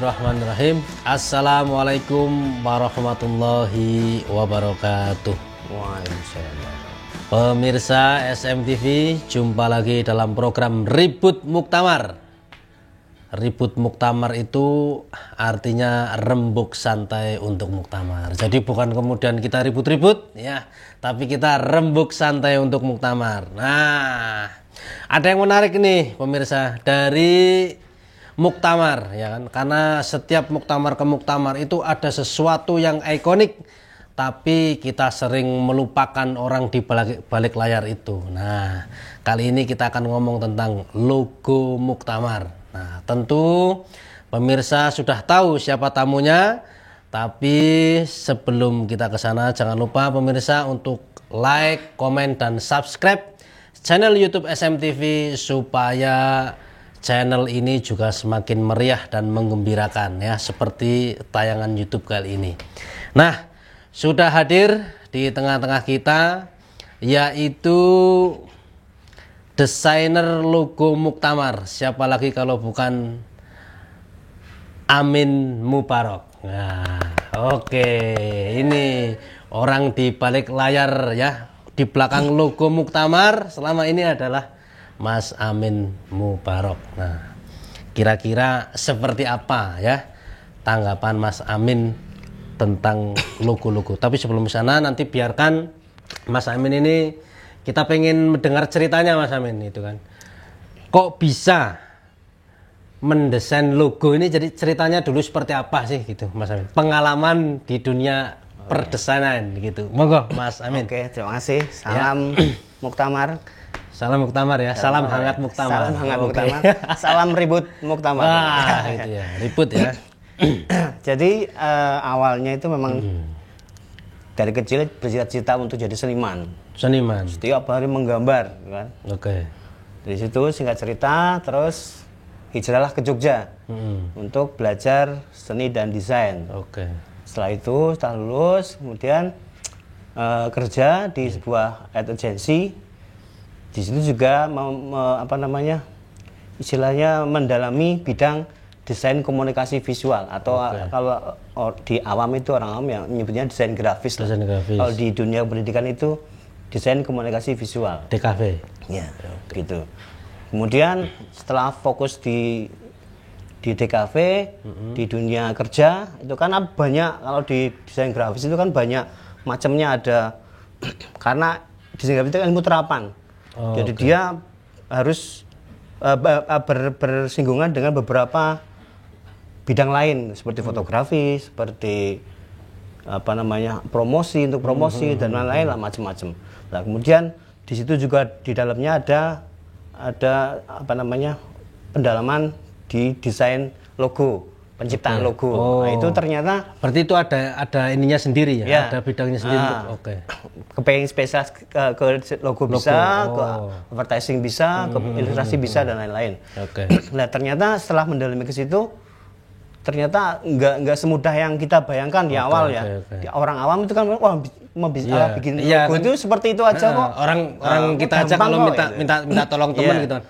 Bismillahirrahmanirrahim. Assalamualaikum warahmatullahi wabarakatuh. Waalaikumsalam. Pemirsa SMTV, jumpa lagi dalam program Ribut Muktamar. Ribut Muktamar itu artinya rembuk santai untuk muktamar. Jadi bukan kemudian kita ribut-ribut ya, tapi kita rembuk santai untuk muktamar. Nah, ada yang menarik nih pemirsa dari muktamar ya kan, karena setiap muktamar ke muktamar itu ada sesuatu yang ikonik, tapi kita sering melupakan orang di balik layar itu. Nah, kali ini kita akan ngomong tentang logo muktamar. Nah, tentu pemirsa sudah tahu siapa tamunya, tapi sebelum kita ke sana jangan lupa pemirsa untuk like, komen, dan subscribe channel YouTube SMTV supaya channel ini juga semakin meriah dan menggembirakan ya, seperti tayangan YouTube kali ini. Nah, sudah hadir di tengah-tengah kita yaitu desainer logo muktamar. Siapa lagi kalau bukan Amin Mubarok. Nah, oke, ini orang di balik layar ya, di belakang logo muktamar selama ini adalah Mas Amin Mubarok. Nah, kira-kira seperti apa ya tanggapan Mas Amin tentang logo-logo? Tapi sebelum sana nanti biarkan Mas Amin ini, kita pengen mendengar ceritanya Mas Amin itu kan. Kok bisa mendesain logo ini, jadi ceritanya dulu seperti apa sih gitu Mas Amin? Pengalaman di dunia perdesainan gitu. Monggo Mas Amin. Oke, terima kasih. Salam Muktamar. Salam muktamar ya, salam hangat muktamar. Salam hangat muktamar. Salam ribut muktamar. Wah, itu ya, ribut ya. Jadi awalnya itu memang dari kecil bercita-cita untuk jadi seniman. Seniman. Setiap hari menggambar, kan? Oke. Dari situ singkat cerita, terus hijrahlah ke Jogja untuk belajar seni dan desain. Oke. Setelah itu, setelah lulus, kemudian kerja di sebuah ad agency. Di situ juga istilahnya mendalami bidang desain komunikasi visual, atau kalau di awam itu orang awam yang menyebutnya desain grafis. Desain grafis. Kalau di dunia pendidikan itu desain komunikasi visual. DKV. Ya, gitu. Kemudian setelah fokus di DKV, di dunia kerja itu kan banyak, kalau di desain grafis itu kan banyak macamnya ada. Karena desain grafis itu kan ilmu terapan. Jadi dia harus bersinggungan dengan beberapa bidang lain seperti fotografi, seperti promosi, untuk promosi dan lain-lain lah, macam-macam. Nah, kemudian di situ juga di dalamnya ada pendalaman di desain logo, penciptaan logo. Nah, itu ternyata berarti itu ada ininya sendiri ya, ada bidangnya sendiri. Kepengen spesial ke logo bisa, ke advertising bisa, ke ilustrasi bisa, dan lain-lain. Nah, ternyata setelah mendalami ke situ, ternyata nggak semudah yang kita bayangkan di awal ya. Orang awam itu kan mau bisa bikin logo itu seperti itu aja kok. Orang kita aja kalau minta tolong teman gitu kan.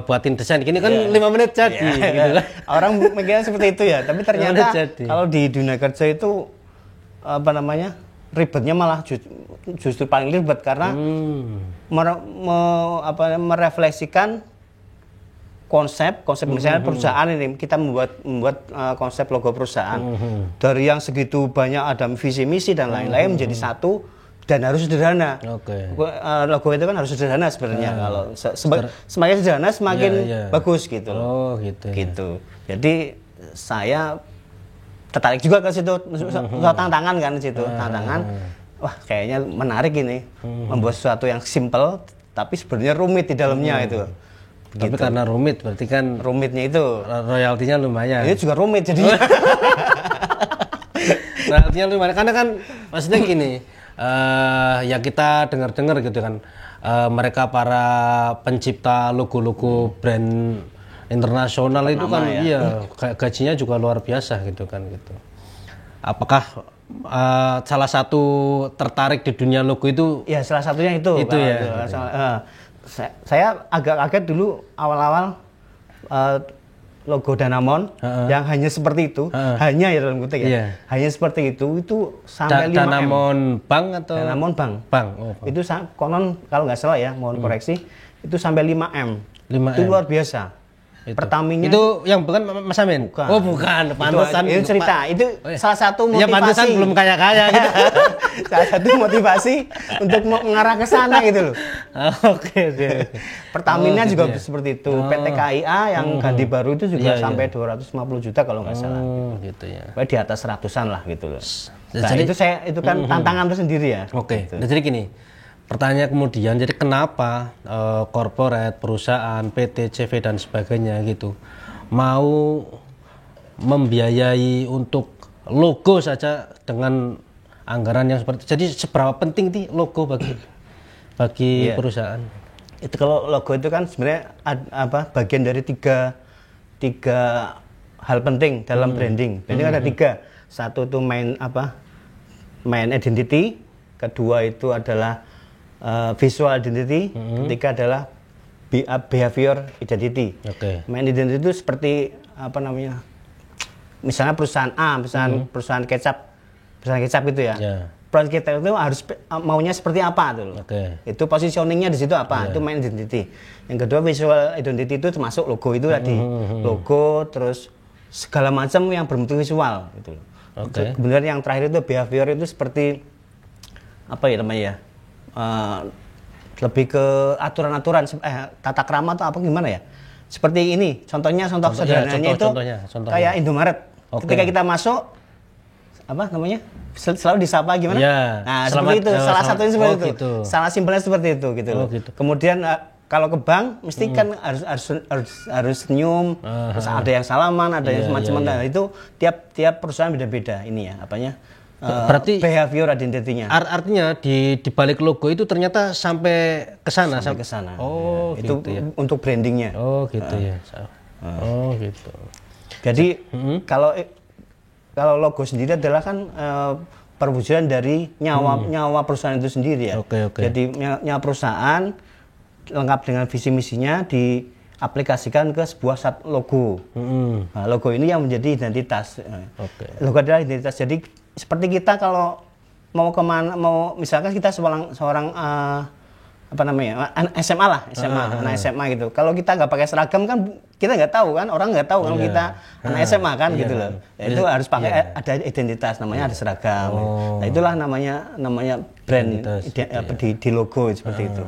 Buatin desain gini kan 5 menit jadi gitu kan. Orang mikirnya seperti itu ya, tapi ternyata kalau di dunia kerja itu ribetnya malah justru paling ribet, karena merefleksikan konsep misalnya perusahaan ini, kita membuat konsep logo perusahaan dari yang segitu banyak, ada visi misi dan lain-lain menjadi satu dan harus sederhana. Logo itu kan harus sederhana sebenarnya. Kalau semakin sederhana semakin bagus gitu. Gitu. Jadi saya tertarik juga ke situ, tantangan kan situ, tantangan. Wah, kayaknya menarik ini, membuat sesuatu yang simple tapi sebenarnya rumit di dalamnya itu. Tapi karena rumit, berarti kan rumitnya itu royaltinya lumayan. Ini juga rumit jadinya. Royaltinya lumayan, karena kan maksudnya gini, ya kita dengar-dengar gitu kan, mereka para pencipta logo-logo brand internasional itu kan gajinya juga luar biasa gitu kan gitu. Apakah salah satu tertarik di dunia logo itu? Ya, salah satunya itu ya. Saya agak kaget dulu awal-awal logo Danamon yang hanya seperti itu, hanya ya dalam kutip ya, Iya. hanya seperti itu sampai 5 M. Danamon Bank atau Danamon Bank. Bank? Oh, Bank. Itu konon kalau nggak salah ya, mohon koreksi, itu sampai 5 M. 5 Itu M. luar biasa. Pertamina Itu yang bukan Mas Amin? Bukan. Oh bukan, pantesan. itu cerita. Itu Oh, iya. salah satu Ya motivasi. pantesan belum kaya-kaya gitu. Salah satu motivasi untuk mengarah ke sana gitu loh. Oke. Pertamina gitu juga ya. seperti itu. PT KAIA yang ganti baru itu juga Iya, sampai 250 juta kalau nggak salah. Gitu ya. Pokoknya di atas ratusan lah gitu loh. Nah, Jadi- itu kan tantangan tersendiri ya. Oke. Gitu. Nah, jadi gini. Pertanyaan kemudian, jadi kenapa korporat, perusahaan, PT, CV dan sebagainya gitu mau membiayai untuk logo saja dengan anggaran yang seperti. Jadi seberapa penting nih logo bagi Iya. perusahaan? Itu kalau logo itu kan sebenarnya bagian dari tiga hal penting dalam branding. Branding ada 3. Satu itu main identity, kedua itu adalah visual identity, ketiga adalah behavior identity. Oke. Main identity itu seperti misalnya perusahaan A, perusahaan kecap gitu ya. Ya. Perusahaan kecap itu harus maunya seperti apa tuh. Oke. Itu positioningnya di situ apa? Itu main identity. Yang kedua visual identity itu termasuk logo itu tadi. Logo terus segala macam yang berbentuk visual gitu. Oke. Kemudian yang terakhir itu behavior itu seperti apa ya namanya ya? Lebih ke aturan-aturan tata krama atau apa gimana ya? Seperti ini, contoh sederhananya itu contohnya. kayak Indomaret. Oke. Ketika kita masuk selalu disapa gimana? Ya, Nah, selamat- seperti itu. Salah selamat- satunya seperti oh, itu. gitu. Salah simpelnya seperti itu gitu Oh, loh. gitu. Kemudian kalau ke bank mesti kan harus senyum, terus ada yang salaman, ada yang Iya, semacam iya, nah, itu tiap perusahaan beda-beda ini ya, apanya? Berarti behavior identity-nya. artinya di balik logo itu ternyata sampai ke sana. Sampai ke sana. Oh, Ya, itu gitu ya. untuk brandingnya. Oh, gitu ya. Oh, gitu. Jadi kalau logo sendiri adalah kan perwujudan dari nyawa perusahaan itu sendiri ya. Oke. Jadi nyawa perusahaan lengkap dengan visi misinya diaplikasikan ke sebuah logo. Nah, logo ini yang menjadi identitas. Oke. Logo adalah identitas. Jadi seperti kita kalau mau kemana, misalkan kita seorang SMA lah, anak SMA gitu. Kalau kita nggak pakai seragam kan kita nggak tahu kan, orang nggak tahu kalau kita anak SMA kan gitu loh. Ya, itu harus pakai ada identitas, namanya ada seragam. Nah, itulah namanya brand di logo seperti itu.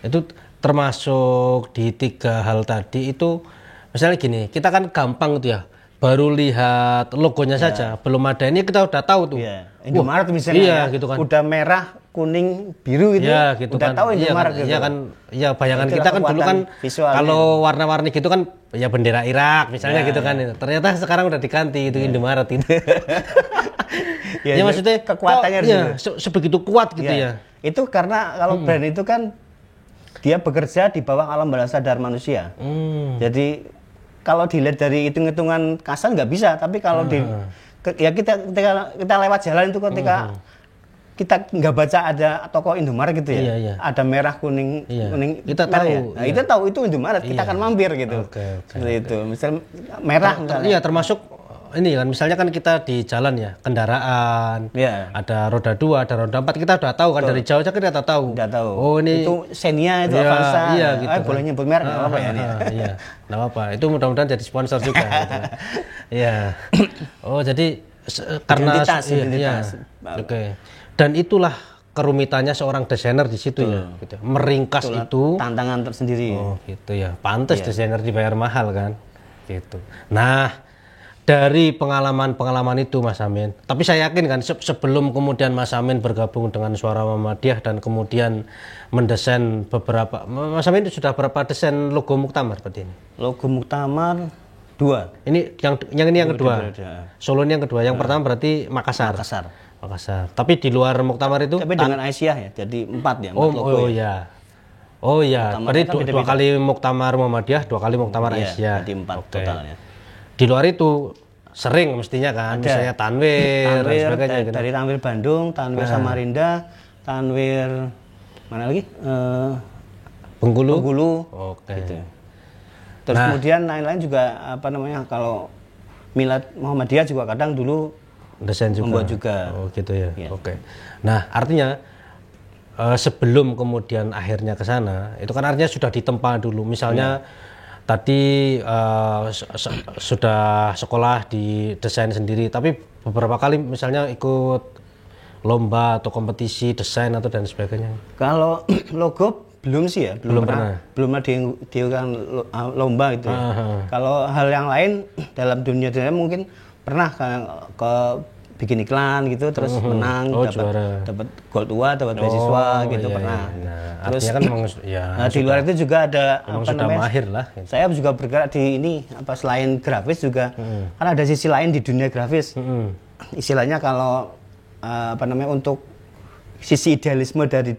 Itu termasuk di 3 hal tadi itu, misalnya gini, kita kan gampang tuh ya, baru lihat logonya saja, belum ada ini kita udah tahu tuh. Iya. Indomaret misalnya iya, ya, gitu kan. udah merah, kuning, biru gitu, Ya, gitu udah kan. tahu Indomaret iya, gitu. Iya kan, ya bayangan Itulah kita kan dulu kan kekuatan visualnya. kalau warna-warni gitu kan ya bendera Irak misalnya gitu kan. Ternyata sekarang udah diganti itu Indomaret itu. Ya, ya itu maksudnya kekuatannya kok, di ya, situ. sebegitu kuat gitu Iya. ya. Itu karena kalau brand itu kan dia bekerja di bawah alam bawah sadar manusia. Jadi kalau dilihat dari hitung-hitungan kasar nggak bisa, tapi kalau kita lewat jalan itu ketika kita nggak baca ada toko Indomaret gitu ya, Iya. ada merah kuning Iya. kuning Kita merah tahu, ya. Nah, iya. kita tahu itu Indomaret, kita Iya. akan mampir gitu. Oke. Seperti itu. Misal merah misalnya. Iya termasuk ini kan misalnya kan kita di jalan ya, kendaraan, Iya. ada roda 2, ada roda 4, kita udah tahu kan dari jauh aja kita udah tahu. Udah tahu. Oh ini itu Xenia itu Iya, Avanza. iya, gitu kan. Boleh nyebut merek nggak apa-apa ya ini. Iya, nggak apa-apa. Itu mudah-mudahan jadi sponsor juga. Gitu. Iya. Oh jadi karena Identitas. Iya. Oke. Dan itulah kerumitannya seorang desainer di situ ya. Gitu. Meringkas itu. Tantangan tersendiri. Oh gitu ya. Pantes desainer dibayar mahal kan. Gitu. Nah dari pengalaman-pengalaman itu Mas Amin, tapi saya yakin kan sebelum kemudian Mas Amin bergabung dengan Suara Muhammadiyah dan kemudian mendesain beberapa, Mas Amin itu sudah berapa desain logo Muktamar seperti ini? Logo Muktamar 2. Ini yang ini yang kedua. Udah. Solo ini yang kedua. Yang pertama berarti Makassar. Makassar. Tapi di luar Muktamar itu Tapi dengan Aisyah ya, jadi 4 ya, 4 logo oh ya. ya. Oh ya, Muktamar berarti kan dua beda-beda. kali Muktamar Muhammadiyah, 2 kali Muktamar Iya, Aisyah. jadi 4 Oke. totalnya. Di luar itu sering mestinya kan, misalnya Tanwir dan sebagainya gitu. Dari Tanwir Bandung, Tanwir Samarinda, Tanwir mana lagi? Bengkulu. Bengkulu. Oke. Gitu. Terus kemudian lain-lain juga apa namanya, kalau Milad Muhammadiyah juga kadang dulu desain juga. Membuat juga. Oh gitu ya. Oke. Nah, artinya sebelum kemudian akhirnya ke sana, itu kan artinya sudah ditempa dulu. Misalnya tadi sudah sekolah di desain sendiri, tapi beberapa kali misalnya ikut lomba atau kompetisi desain atau dan sebagainya. Kalau logo belum sih ya, belum pernah diadakan lomba gitu ya. Kalau hal yang lain dalam dunia mungkin pernah ke bikin iklan gitu, terus menang, dapat gold award, dapat beasiswa gitu, pernah. Nah, terus kan di luar itu juga ada apa namanya? Mahir lah. Gitu. Saya juga bergerak di ini selain grafis juga, kan ada sisi lain di dunia grafis. Istilahnya kalau apa namanya, untuk sisi idealisme dari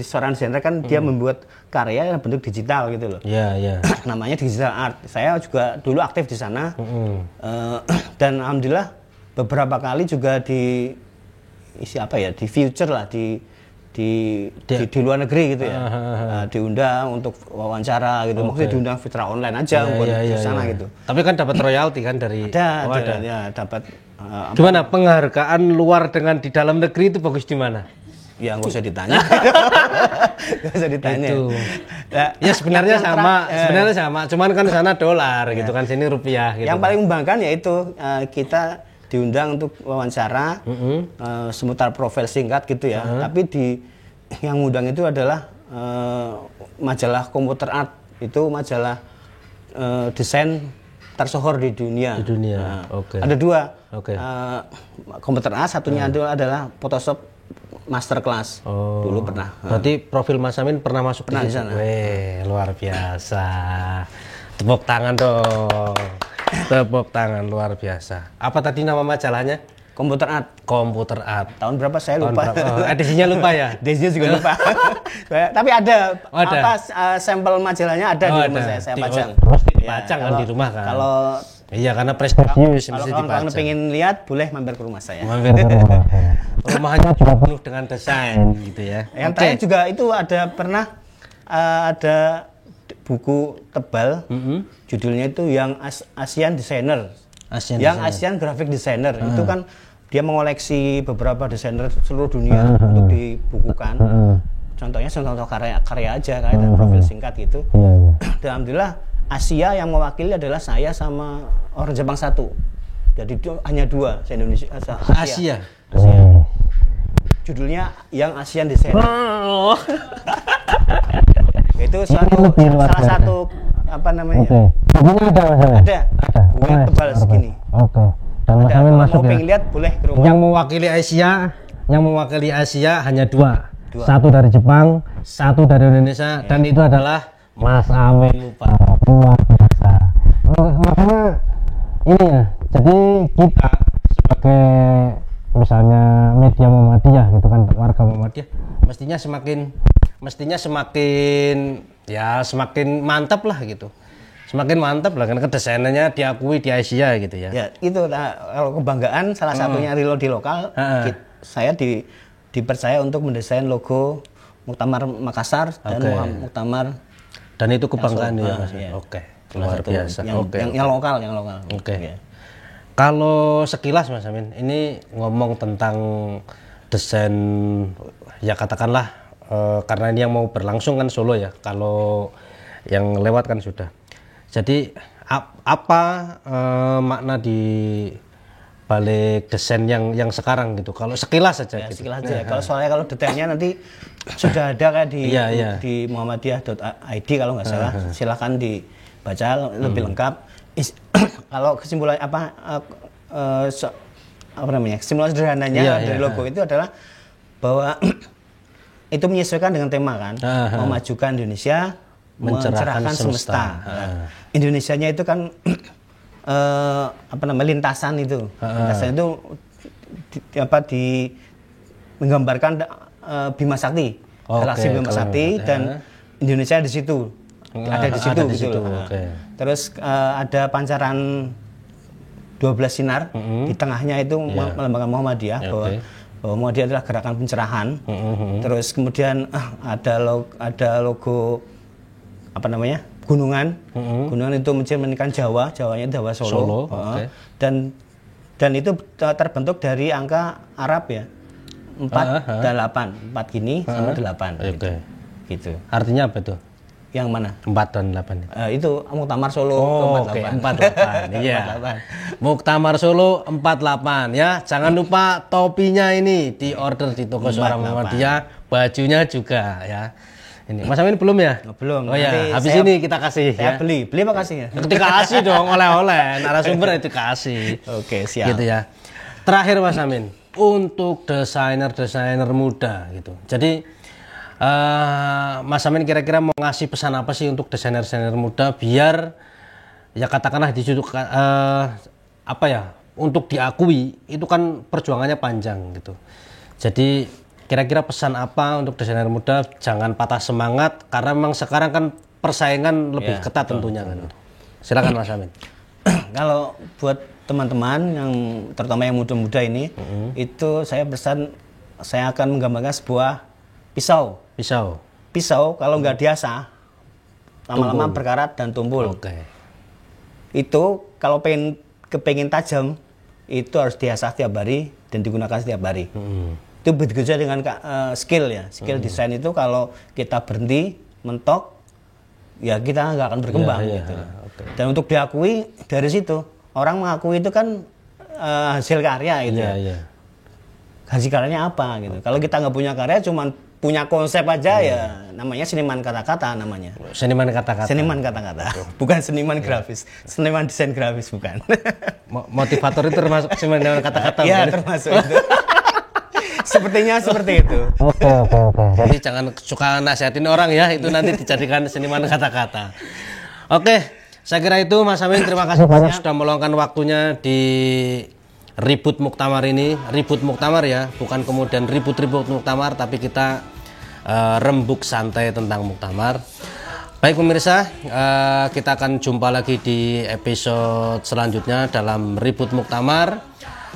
seorang desainer kan dia membuat karya yang bentuk digital gitu loh. Iya. Namanya digital art. Saya juga dulu aktif di sana. Dan alhamdulillah beberapa kali juga di future lah, di luar negeri gitu ya. Diundang untuk wawancara gitu. Maksudnya diundang secara online aja, bukan di sana gitu. Tapi kan dapat royalti kan dari ada. Ya, dapat gimana penghargaan luar dengan di dalam negeri itu bagus di mana? Ya nggak usah ditanya. Nggak usah ditanya. Itu. Ya sebenarnya sama, cuman kan sana dolar gitu kan, sini rupiah gitu. Yang paling membanggakan yaitu kita diundang untuk wawancara, seputar profil singkat gitu ya. Tapi yang ngundang itu adalah majalah Computer Art, itu majalah desain tersohor di dunia. Ada dua. Computer Art, satunya adalah Photoshop Masterclass. Dulu pernah. Berarti profil Mas Amin pernah masuk di sana. Weh, luar biasa. Tepuk tangan dong. Tepuk tangan, luar biasa. Apa tadi nama majalahnya? Computer Art. Tahun berapa saya lupa. Edisinya lupa ya? Edisinya juga lupa. Tapi ada. Sampel majalahnya ada di rumah saya pajang. Dipajang kan di rumah kan. Kalau iya, karena prestisius mesti dipajang. Kalau pengen lihat boleh mampir ke rumah saya. Rumahnya juga penuh dengan desain gitu ya. Yang terakhir juga itu pernah ada buku tebal, judulnya itu yang Asian Designer, Asian Graphic Designer. Itu kan dia mengoleksi beberapa desainer seluruh dunia untuk dibukukan. Contohnya contoh karya aja, kayak profil singkat gitu. Dan alhamdulillah Asia yang mewakili adalah saya sama orang Jepang satu. Jadi itu hanya dua, Indonesia, Asia. Judulnya yang Asian Designer. Itu salah satu apa namanya? Ada. Buku tebal segini. Dan Mas Amin masuk pengen lihat boleh ke rumah. Yang mewakili Asia hanya dua. Satu dari Jepang, satu dari Indonesia, dan itu adalah Mas Amin. Luar biasa. Makanya ini ya. Jadi kita sebagai misalnya media Muhammadiyah gitu kan, warga Muhammadiyah mestinya semakin mantap lah gitu. Semakin mantap lah karena desainnya diakui di Asia gitu ya. Ya, itu kalau kebanggaan salah satunya Rilo di lokal, saya dipercaya untuk mendesain logo Muktamar Makassar dan Muktamar. Dan itu kebanggaan ya, Mas. Luar biasa. Yang lokal. Kalau sekilas Mas Amin, ini ngomong tentang desain, ya katakanlah karena ini yang mau berlangsung kan Solo ya, kalau yang lewat kan sudah. Jadi apa makna di balik desain yang sekarang gitu? Kalau sekilas saja. Gitu. Sekilas aja. Kalau detailnya nanti sudah ada kayak di muhammadiyah.id kalau nggak salah. Silakan dibaca lebih lengkap. Kalau kesimpulan kesimpulan sederhananya dari logo itu adalah bahwa itu menyesuaikan dengan tema kan, memajukan Indonesia, mencerahkan semesta. Indonesianya itu kan lintasan itu, lintasan itu menggambarkan Bima Sakti, galaksi Bima Sakti, dan Indonesia di situ. Ada di situ. Terus ada pancaran 12 sinar di tengahnya itu melambangkan Muhammadiyah, bahwa Muhammadiyah adalah gerakan pencerahan. Terus kemudian ada logo pegunungan. Gunungan itu mencerminkan Jawanya Jawa Solo. Oke. Dan itu terbentuk dari angka Arab ya. 4 dan 8. 4 gini sama 8. Oke. Gitu. Artinya apa itu? Yang mana? 4 dan 8. Itu Muktamar Solo Oke, 48. 48. Iya. Muktamar Solo 48 ya. Jangan lupa topinya ini di order di toko Seorang Muhammadiyah, bajunya juga ya. Ini Mas Amin belum ya? Belum. Oh ya, habis ini kita kasih saya ya. beli apa kasihnya? Dikasih dong oleh-oleh, narasumber itu kasih. Oke, siap. Gitu ya. Terakhir Mas Amin, untuk desainer muda gitu. Jadi Mas Amin kira-kira mau ngasih pesan apa sih untuk desainer muda biar ya katakanlah apa ya, untuk diakui itu kan perjuangannya panjang gitu. Jadi kira-kira pesan apa untuk desainer muda, jangan patah semangat karena memang sekarang kan persaingan lebih ketat tentunya kan. Silakan Mas Amin. Kalau buat teman-teman yang terutama yang muda-muda ini, itu saya pesan, saya akan menggambarkan sebuah pisau. Pisau kalau nggak diasah lama-lama berkarat dan tumpul. Itu kalau kepengin tajam itu harus diasah tiap hari dan digunakan setiap hari. Itu begitu saja dengan skill ya. Skill desain itu kalau kita berhenti mentok ya kita nggak akan berkembang gitu. Dan untuk diakui dari situ, orang mengakui itu kan hasil karya gitu. Hasil karyanya apa gitu. Kalau kita nggak punya karya, cuman punya konsep aja ya namanya seniman kata-kata namanya. Seniman kata-kata. Bukan seniman grafis. Seniman desain grafis bukan. Motivator itu termasuk seniman kata-kata. Iya, termasuk itu. Sepertinya seperti itu. Oke. Jadi jangan suka nasihatin orang ya, itu nanti dijadikan seniman kata-kata. Oke, saya kira itu Mas Amin, terima kasih banyak sudah meluangkan waktunya di Ribut Muktamar ini. Ribut Muktamar ya, bukan kemudian ribut-ribut Muktamar, tapi kita rembuk santai tentang Muktamar. Baik pemirsa, kita akan jumpa lagi di episode selanjutnya dalam Ribut Muktamar.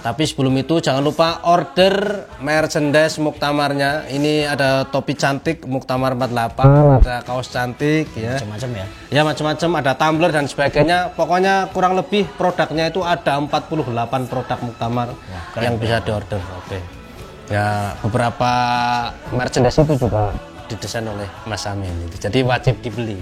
Tapi sebelum itu jangan lupa order merchandise Muktamarnya. Ini ada topi cantik Muktamar 48, ada kaos cantik ya. Macam-macam ya. Ya macam-macam, ada tumbler dan sebagainya. Pokoknya kurang lebih produknya itu ada 48 produk Muktamar yang bisa diorder. Oke. Ya beberapa merchandise itu juga didesain oleh Mas Amin. Jadi wajib dibeli.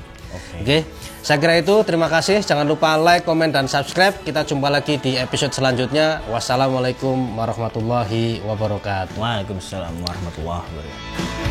Oke. Saya kira itu, terima kasih. Jangan lupa like, komen, dan subscribe. Kita jumpa lagi di episode selanjutnya. Wassalamualaikum warahmatullahi wabarakatuh. Waalaikumsalam warahmatullahi wabarakatuh.